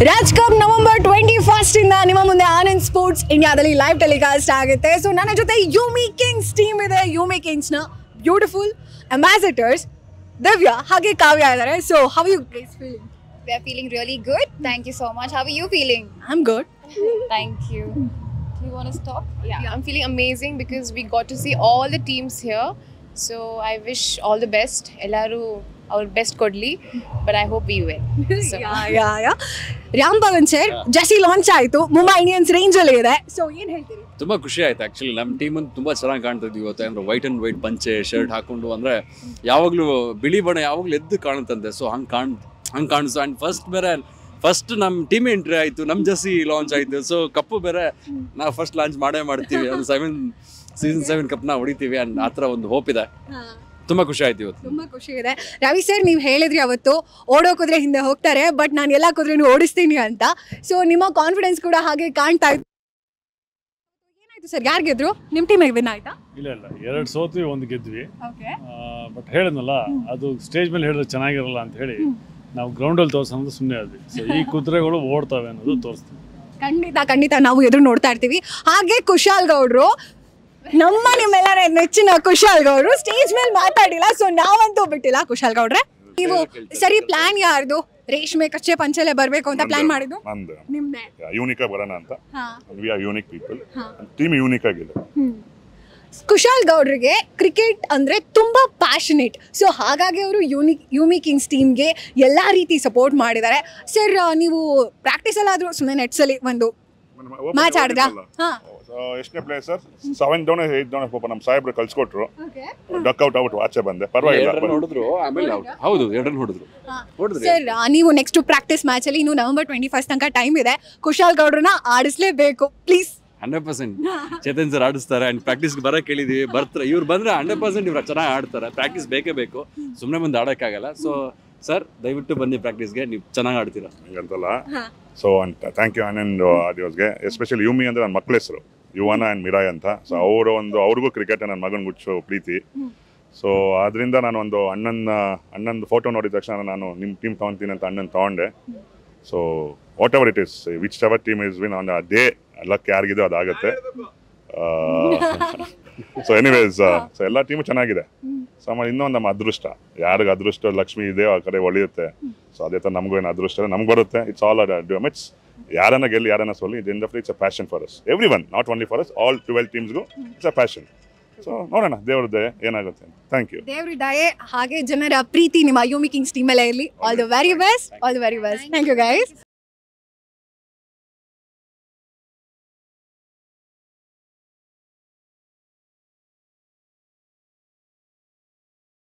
Raj cup November 21 ಇಂದ ನಿಮ್ಮ ಮುಂದೆ ಆನಂದ್ ಸ್ಪೋರ್ಟ್ಸ್ ಇಂಡಿಯಾದಲ್ಲಿ ಲೈವ್ ಟೆಲಿಕಾಸ್ಟ್ ಆಗುತ್ತೆ. ಸೊ ನನ್ನ ಜೊತೆ ಯೂಮಿ ಕಿಂಗ್ಸ್ ಟೀಮ್ ಇದೆ. ಯೂಮಿ ಕಿಂಗ್ಸ್ನ ಬ್ಯೂಟಿಫುಲ್ ಅಂಬಾಸಿಡರ್ಸ್ ದಿವ್ಯಾ ಹಾಗೆ ಕಾವ್ಯ ಇದ್ದಾರೆ. So how you guys feeling? We are feeling really good. Thank you so much. How are you feeling? I'm good. Thank you. You want to stop? Yeah, I'm feeling amazing because we got to see all the teams here. So I wish all the best. Ellaru our best kodli, but I hope we win. So. Yeah. Ram Bhavan sir ಜೆಸಿ launch ಆಯಿತು. Mumbai Indians range ಅಲ್ಲಿ ಇದೆ. So ಏನು ಹೇಳ್ತೀರಿ? ತುಂಬಾ ಖುಷಿ ಆಯ್ತು actually. ನಮ್ಮ ಟೀಮ್ ಅಂತ ತುಂಬಾ ಚೆನ್ನಾಗಿ ಕಾಣ್ತಿದ್ವಿ ಇವತ್ತು. ಅಂದ್ರೆ ವೈಟ್ ಅಂಡ್ ವೈಟ್ ಪಂಚೆ ಶರ್ಟ್ ಹಾಕೊಂಡು ಅಂದ್ರೆ ಯಾವಾಗಲೂ ಬಿಳಿ ಬಣ್ಣ ಯಾವಾಗಲೂ ಎದ್ದು ಕಾಣುತ್ತಂತೆ. ಸೊ ಹಂಗೆ ಕಾಣಿಸ್ತು. ಆ್ಯಂಡ್ ಫಸ್ಟ್ ನಮ್ಮ ಟೀಮ್ ಎಂಟ್ರಿ ಆಯಿತು, ನಮ್ಮ ಜೆಸಿ ಲಾಂಚ್ ಆಯಿತು. ಸೊ ಕಪ್ಪು ಬೇರೆ ನಾವು ಫಸ್ಟ್ ಲಾಂಚ್ ಮಾಡ್ತೀವಿ. ಅದು ಸೀಸನ್ 7 ಕಪ್ನ ಹೊಡಿತೀವಿ ಆ್ಯಂಡ್ ಆ ಥರ ಒಂದು ಹೋಪ್ ಇದೆ. ತುಂಬ ಖುಷಿ ಆಯ್ತು ಇವತ್ತು. ತುಂಬ ಖುಷಿ ಇದೆ. ರವಿ ಸರ್ ನೀವು ಹೇಳಿದ್ರಿ ಅವತ್ತು ಓಡೋ ಕುದುರೆ ಹಿಂದೆ ಹೋಗ್ತಾರೆ, ಬಟ್ ನಾನು ಎಲ್ಲ ಕುದುರೆನೂ ಓಡಿಸ್ತೀನಿ ಅಂತ. ಸೊ ನಿಮ್ಮ ಕಾನ್ಫಿಡೆನ್ಸ್ ಕೂಡ ಹಾಗೆ ಕಾಣ್ತಾ ಇತ್ತು. ಏನಾಯ್ತು ಸರ್, ಯಾರು ಗೆದ್ರು? ನಿಮ್ಮ ಟೀಮಿಗೆ ವಿನ್ ಆಯ್ತಾ? ಇಲ್ಲ 2 ಸೋತ್ವಿ, 1 ಗೆದ್ವಿ. ಓಕೆ. ಬಟ್ ಹೇಳಿದ್ನಲ್ಲ, ಅದು ಸ್ಟೇಜ್ ಮೇಲೆ ಹೇಳಿದ್ರೆ ಚೆನ್ನಾಗಿರಲ್ಲ ಅಂತ ಹೇಳಿ ನಾವು ಗ್ರೌಂಡಲ್ಲಿ ತೋರಿಸೋದು ಸುಮ್ಮನೆ ಆದ್ವಿ. ಸೊ ಈ ಕುದುರೆಗಳು ಓಡ್ತವೆ ಅನ್ನೋದು ತೋರಿಸ್ತೀವಿ. ಖಂಡಿತ ನಾವು ಎದುರು ನೋಡ್ತಾ ಇರ್ತೀವಿ. ಹಾಗೆ ಕುಶಾಲ್ ಗೌಡ್ರು, ನಿಮ್ಮೆಲ್ಲರ ನೆಚ್ಚಿನ ಕುಶಾಲ್ ಗೌಡ್ರು ಸ್ಟೇಜ್ ಮೇಲೆ ಮಾತಾಡಿಲ್ಲ. ಸೊ ನಾವಂತೂ ಬಿಟ್ಟಿಲ್ಲ. ಕುಶಾಲ್ ಗೌಡ್ರೆ, ನೀವು ಸರಿ ಪ್ಲಾನ್ ಯಾರ್ದು? ರೇಷ್ಮೆ ಕಚ್ಚೆ ಪಂಚಲೆ ಬರ್ಬೇಕು ಅಂತ ಪ್ಲಾನ್ ಮಾಡಿದ್ದು ನಿಮ್ದೆ? ಯೂನಿಕ್ ಆಗಿ ಬರೋಣ ಅಂತ. We are unique people. Team unique ಆಗಿದೆ. ಕುಶಾಲ್ ಗೌಡ್ರಿಗೆ ಕ್ರಿಕೆಟ್ ಅಂದ್ರೆ ತುಂಬಾ ಪ್ಯಾಷನೇಟ್. ಸೊ ಹಾಗಾಗಿ ಅವರು ಯೂಮಿ ಕಿಂಗ್ಸ್ ಟೀಮ್ಗೆ ಎಲ್ಲ ರೀತಿ ಸಪೋರ್ಟ್ ಮಾಡಿದ್ದಾರೆ. ಸರ್ ನೀವು ಪ್ರಾಕ್ಟೀಸ್ ಅಲ್ಲಾದ್ರೂ ಸುಮ್ಮನೆ ನೆಟ್ಸಲ್ಲಿ ಒಂದು ಮ್ಯಾಚ್ ಆಡಿದ್ರಾ? ಎಷ್ಟನೇ ಪ್ಲೇ ಸರ್? 7 ಡೌನ್ 8 ಡೌನ್ ನಮ್ಮ ಸಾಹೇಬ್ರು ಕಳ್ಸಿಕೊಟ್ರು. ಡಕ್ ಔಟ್ ಆಗ್ಬಿಟ್ಟು ಆಚೆ ಬಂದೆ. ಪರವಾಗಿಲ್ಲ. ಹೌದು, 2 ರನ್ ಹೊಡೆದ್ರು. ಸರ್ ನೀವು ನೆಕ್ಸ್ಟ್ ಪ್ರಾಕ್ಟೀಸ್ ಮ್ಯಾಚ್ ಅಲ್ಲಿ ಇನ್ನು ನವೆಂಬರ್ 21 ತನಕ ಟೈಮ್ ಇದೆ. ಕುಶಾಲ್ ಗೌಡ್ರನ್ನ ಆಡಿಸ್ಲೇಬೇಕು ಪ್ಲೀಸ್. 100% ಚೇತನ್ ಸರ್ ಆಡಿಸ್ತಾರೆ. ಆ್ಯಂಡ್ ಪ್ರಾಕ್ಟೀಸ್ಗೆ ಬರೋಕೆ ಕೇಳಿದ್ವಿ, ಬರ್ತಾರೆ. ಇವ್ರು ಬಂದರೆ 100% ಇವ್ರು ಚೆನ್ನಾಗಿ ಆಡ್ತಾರೆ. ಪ್ರಾಕ್ಟೀಸ್ ಬೇಕೇ ಬೇಕು, ಸುಮ್ಮನೆ ಬಂದು ಆಡೋಕ್ಕಾಗಲ್ಲ. ಸೊ ಸರ್ ದಯವಿಟ್ಟು ಬನ್ನಿ ಪ್ರಾಕ್ಟೀಸ್ಗೆ, ನೀವು ಚೆನ್ನಾಗಿ ಆಡ್ತೀರಾ ಹಂಗಂತಲ್ಲ. ಸೊ ಅಂತ ಥ್ಯಾಂಕ್ ಯು ಆನಂದ್ ಆಡಿಯೋಸ್ಗೆ. ಎಸ್ಪೆಷಲಿ ಯೂಮಿ ಅಂದರೆ ನನ್ನ ಮಕ್ಕಳ ಹೆಸರು ಯುವನ ಆ್ಯಂಡ್ ಮಿರಾಯ್ ಅಂತ. ಸೊ ಅವ್ರಿಗೂ ಕ್ರಿಕೆಟ್ ನನ್ನ ಮಗನಿಗೆ ಪ್ರೀತಿ. ಸೊ ಅದರಿಂದ ನಾನು ಒಂದು ಅಣ್ಣಂದು ಫೋಟೋ ನೋಡಿದ ತಕ್ಷಣ ನಾನು ನಿಮ್ಮ ಟೀಮ್ ತೊಗೊತೀನಿ ಅಂತ ಅಣ್ಣನ ತೊಗೊಂಡೆ. So what ever it is, which ever team is win on ಅದೇ ಲಕ್ ಯಾರಿಗಿದೋ ಅದಾಗುತ್ತೆ. ಸೊ ಎನಿವೇಸ್, ಸೊ ಎಲ್ಲ ಟೀಮು ಚೆನ್ನಾಗಿದೆ. ಇನ್ನೊಂದು ನಮ್ಮ ಅದೃಷ್ಟ, ಯಾರಿಗೆ ಅದೃಷ್ಟ ಲಕ್ಷ್ಮಿ ಇದೆ ಆ ಕಡೆ ಒಳಿಯುತ್ತೆ. ಸೊ ಅದೇ ಥರ ನಮಗೂ ಏನು ಅದೃಷ್ಟ ನಮ್ಗೆ ಬರುತ್ತೆ. ಇಟ್ಸ್ ಆಲ್ ಇಟ್ಸ್ ಯಾರನ್ನ ಗೆಲ್ಲಿ ಯಾರನ್ನ ಸೋಲಿ, it's a passion for us everyone, not only for us, all 12 ಟೀಮ್ಸ್ಗೂ ಇಟ್ಸ್ ಅ ಪ್ಯಾಷನ್. ಸೊ ನೋಡೋಣ ದೇವ್ರ ದಯೆ ಏನಾಗುತ್ತೆ. Thank you. ದೇವ್ರ ದಯೆ ಹಾಗೆ ಜನರ ಪ್ರೀತಿ ನಿಮ್ಮ ಯೂಮಿ ಕಿಂಗ್ಸ್ ಟೀಮ್ ಮೇಲೆ ಇರಲಿ. All the very best. Thank you guys.